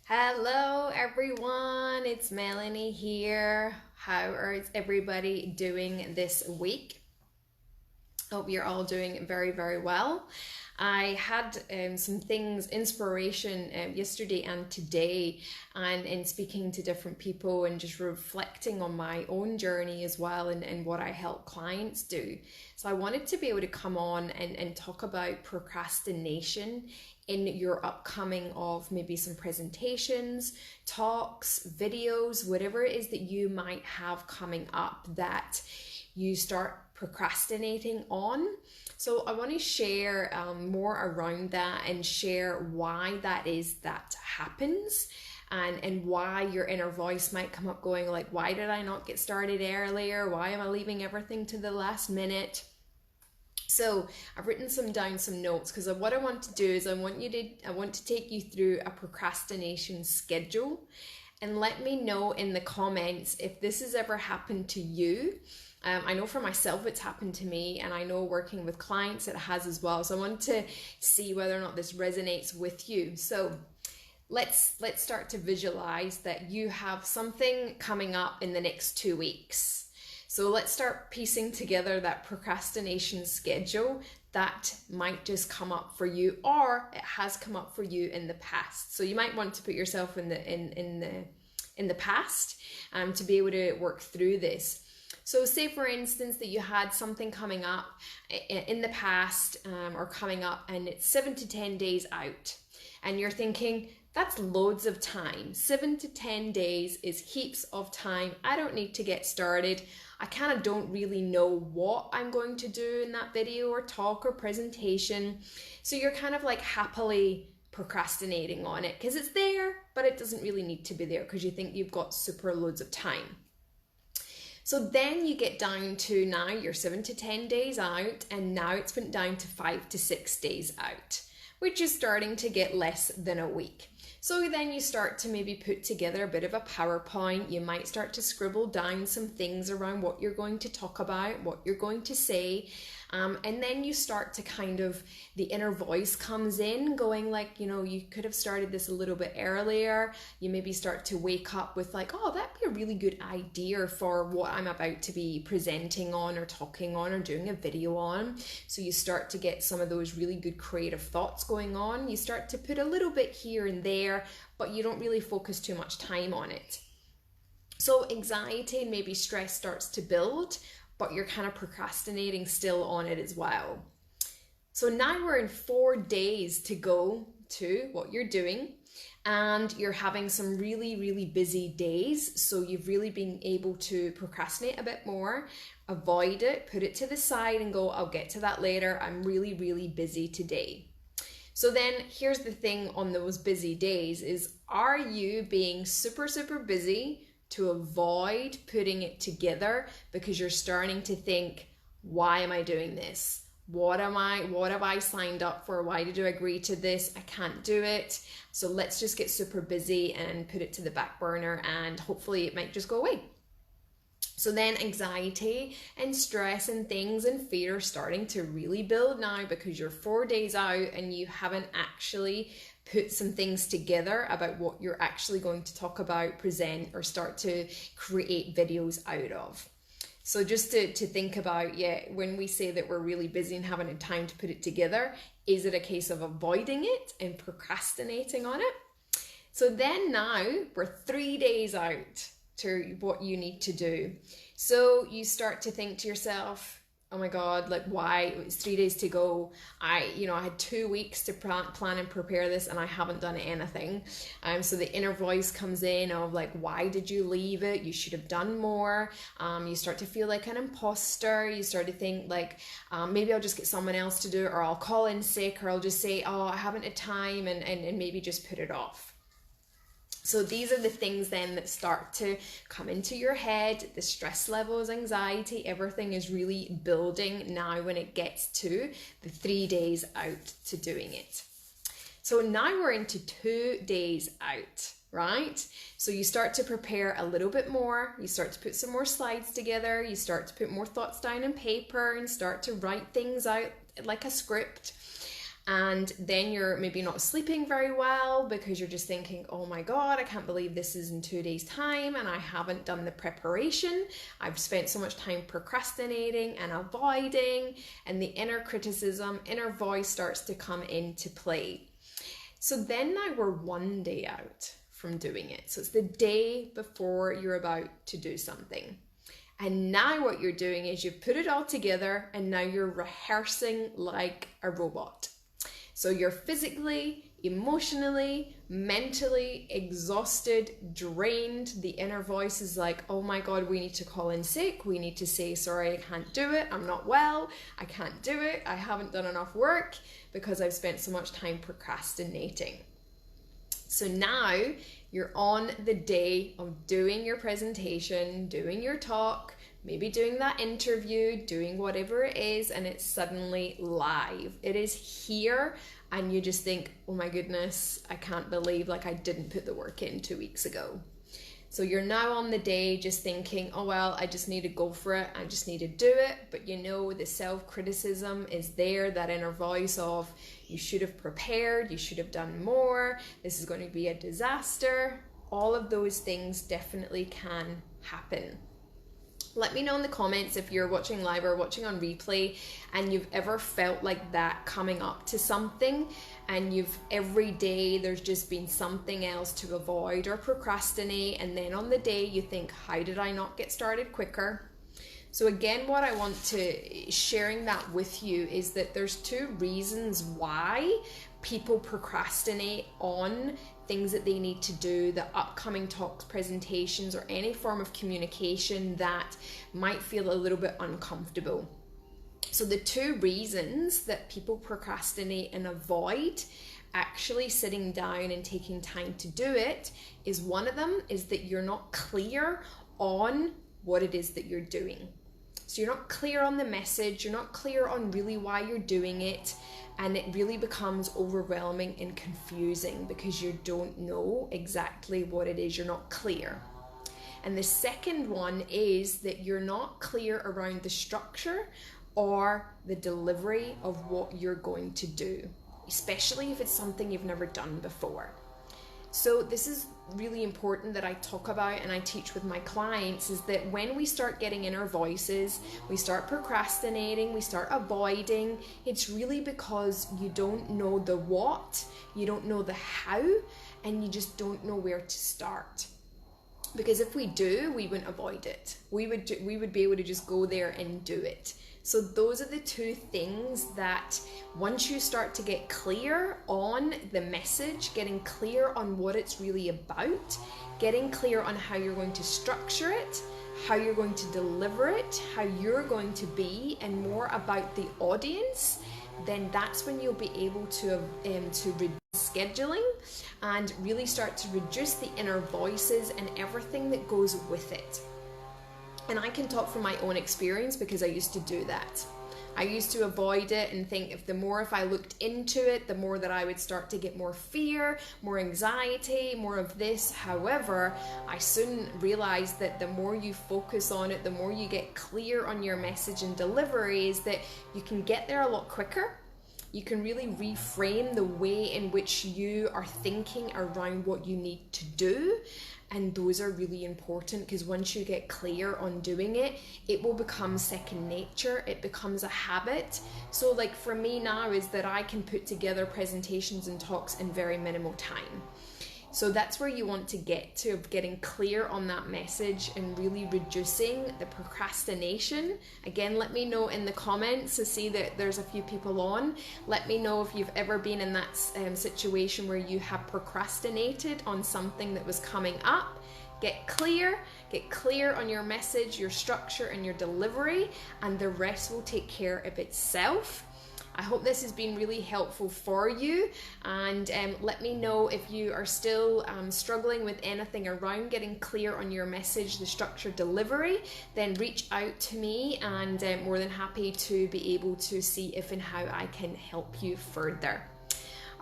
Hello, everyone. It's Melanie here. How is everybody doing this week? Hope you're all doing very, very well. I had some things, inspiration yesterday and today, and in speaking to different people and just reflecting on my own journey as well and what I help clients do. So I wanted to be able to come on and talk about procrastination in your upcoming of maybe some presentations, talks, videos, whatever it is that you might have coming up that you start procrastinating on. So I want to share more around that and share why that is that happens and why your inner voice might come up going like, why did I not get started earlier? Why am I leaving everything to the last minute? So I've written some notes because what I want to do is I want to take you through a procrastination schedule, and let me know in the comments if this has ever happened to you. I know for myself it's happened to me, and I know working with clients it has as well. So I want to see whether or not this resonates with you. So let's start to visualize that you have something coming up in the next 2 weeks. So let's start piecing together that procrastination schedule that might just come up for you, or it has come up for you in the past. So you might want to put yourself in the past to be able to work through this. So say for instance that you had something coming up in the past or coming up, and it's 7 to 10 days out, and you're thinking, that's loads of time. 7 to 10 days is heaps of time. I don't need to get started. I kind of don't really know what I'm going to do in that video or talk or presentation. So you're kind of like happily procrastinating on it because it's there, but it doesn't really need to be there because you think you've got super loads of time. So then you get down to now you're 7 to 10 days out, and now it's went down to 5 to 6 days out, which is starting to get less than a week. So then you start to maybe put together a bit of a PowerPoint. You might start to scribble down some things around what you're going to talk about, what you're going to say. And then you start to kind of, the inner voice comes in going like, you could have started this a little bit earlier. You maybe start to wake up with like, oh, that'd be a really good idea for what I'm about to be presenting on or talking on or doing a video on. So you start to get some of those really good creative thoughts going on. You start to put a little bit here and there, but you don't really focus too much time on it. So anxiety and maybe stress starts to build, but you're kind of procrastinating still on it as well. So now we're in 4 days to go to what you're doing, and you're having some really, really busy days. So you've really been able to procrastinate a bit more, avoid it, put it to the side and go, I'll get to that later. I'm really, really busy today. So then here's the thing on those busy days is, are you being super, super busy to avoid putting it together because you're starting to think, why am I doing this? What have I signed up for? Why did I agree to this? I can't do it. So let's just get super busy and put it to the back burner, and hopefully it might just go away. So then anxiety and stress and things and fear are starting to really build now because you're 4 days out and you haven't actually put some things together about what you're actually going to talk about, present, or start to create videos out of. So just to think about, when we say that we're really busy and haven't had time to put it together, is it a case of avoiding it and procrastinating on it? So then now we're 3 days out to what you need to do. So you start to think to yourself, oh my God, like why? It's 3 days to go. I had 2 weeks to plan and prepare this, and I haven't done anything. So the inner voice comes in of like, why did you leave it? You should have done more. You start to feel like an imposter. You start to think like, maybe I'll just get someone else to do it, or I'll call in sick, or I'll just say, oh, I haven't had time, and maybe just put it off. So these are the things then that start to come into your head. The stress levels, anxiety, everything is really building now when it gets to the 3 days out to doing it. So now we're into 2 days out, right? So you start to prepare a little bit more. You start to put some more slides together. You start to put more thoughts down on paper and start to write things out like a script. And then you're maybe not sleeping very well because you're just thinking, oh my God, I can't believe this is in 2 days' time and I haven't done the preparation. I've spent so much time procrastinating and avoiding, and the inner criticism, inner voice starts to come into play. So then now we're 1 day out from doing it. So it's the day before you're about to do something. And now what you're doing is you've put it all together and now you're rehearsing like a robot. So you're physically, emotionally, mentally exhausted, drained. The inner voice is like, oh my God, we need to call in sick. We need to say, sorry, I can't do it. I'm not well. I can't do it. I haven't done enough work because I've spent so much time procrastinating. So now you're on the day of doing your presentation, doing your talk, maybe doing that interview, doing whatever it is, and it's suddenly live. It is here, and you just think, oh my goodness, I can't believe I didn't put the work in 2 weeks ago. So you're now on the day just thinking, oh well, I just need to go for it. I just need to do it. But the self-criticism is there, that inner voice of, you should have prepared, you should have done more, this is going to be a disaster. All of those things definitely can happen. Let me know in the comments if you're watching live or watching on replay and you've ever felt like that coming up to something, and every day there's just been something else to avoid or procrastinate, and then on the day you think, how did I not get started quicker? So again, what I want to sharing that with you is that there's 2 reasons why people procrastinate on things that they need to do, the upcoming talks, presentations, or any form of communication that might feel a little bit uncomfortable. So the 2 reasons that people procrastinate and avoid actually sitting down and taking time to do it is, one of them is that you're not clear on what it is that you're doing. So you're not clear on the message, you're not clear on really why you're doing it, and it really becomes overwhelming and confusing because you don't know exactly what it is, you're not clear. And the second one is that you're not clear around the structure or the delivery of what you're going to do, especially if it's something you've never done before. So this is really important that I talk about and I teach with my clients, is that when we start getting inner voices, we start procrastinating, we start avoiding, it's really because you don't know the what, you don't know the how, and you just don't know where to start. Because if we do, we wouldn't avoid it. We would be able to just go there and do it. So those are the 2 things that once you start to get clear on the message, getting clear on what it's really about, getting clear on how you're going to structure it, how you're going to deliver it, how you're going to be, and more about the audience, then that's when you'll be able to reduce scheduling and really start to reduce the inner voices and everything that goes with it. And I can talk from my own experience because I used to do that. I used to avoid it and think if I looked into it, the more that I would start to get more fear, more anxiety, more of this. However, I soon realized that the more you focus on it, the more you get clear on your message and delivery, is that you can get there a lot quicker. You can really reframe the way in which you are thinking around what you need to do. And those are really important, because once you get clear on doing it, it will become second nature. It becomes a habit. So for me now is that I can put together presentations and talks in very minimal time. So that's where you want to get to, of getting clear on that message and really reducing the procrastination. Again, let me know in the comments. To see that there's a few people on. Let me know if you've ever been in that situation where you have procrastinated on something that was coming up. Get clear on your message, your structure, and your delivery, and the rest will take care of itself. I hope this has been really helpful for you, and let me know if you are still struggling with anything around getting clear on your message, the structure, delivery. Then reach out to me, and more than happy to be able to see if and how I can help you further.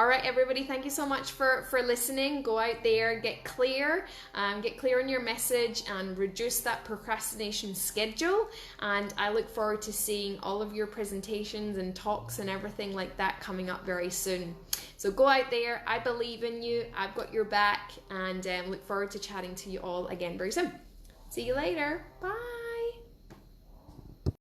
All right, everybody, thank you so much for listening. Go out there, get clear on your message, and reduce that procrastination schedule. And I look forward to seeing all of your presentations and talks and everything like that coming up very soon. So go out there. I believe in you. I've got your back, and look forward to chatting to you all again very soon. See you later. Bye.